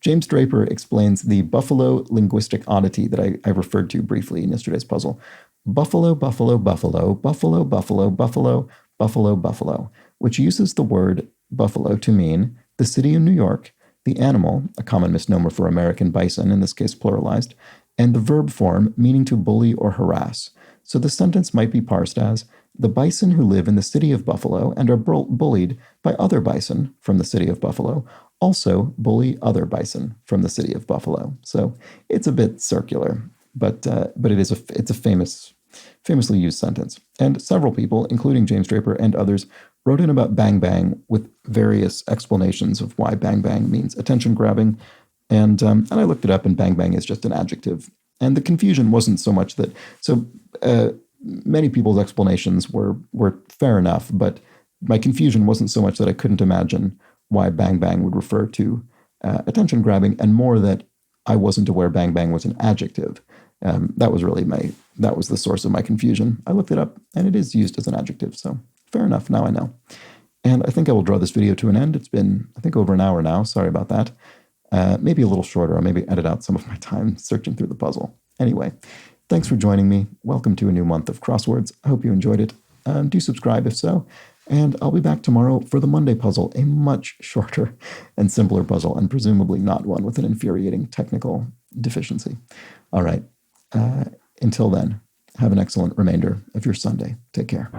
James Draper explains the buffalo linguistic oddity that I referred to briefly in yesterday's puzzle. Buffalo, buffalo, buffalo, buffalo, buffalo, buffalo, buffalo, buffalo, which uses the word buffalo to mean the city of New York, the animal, a common misnomer for American bison, in this case pluralized, and the verb form meaning to bully or harass. So the sentence might be parsed as, the bison who live in the city of Buffalo and are bullied by other bison from the city of Buffalo also bully other bison from the city of Buffalo. So it's a bit circular, but it's a famously used sentence. And several people, including James Draper and others, wrote in about bang bang with various explanations of why bang bang means attention grabbing. And I looked it up, and bang bang is just an adjective. And the confusion wasn't so much that... So many people's explanations were fair enough, but my confusion wasn't so much that I couldn't imagine why bang bang would refer to attention grabbing, and more that I wasn't aware bang bang was an adjective. That was the source of my confusion. I looked it up, and it is used as an adjective, so fair enough, now I know. And I think I will draw this video to an end. It's been, I think, over an hour now. Sorry about that. Maybe a little shorter. I'll maybe edit out some of my time searching through the puzzle. Anyway, thanks for joining me. Welcome to a new month of Crosswords. I hope you enjoyed it. Do subscribe if so. And I'll be back tomorrow for the Monday puzzle, a much shorter and simpler puzzle, and presumably not one with an infuriating technical deficiency. All right. Until then, have an excellent remainder of your Sunday. Take care.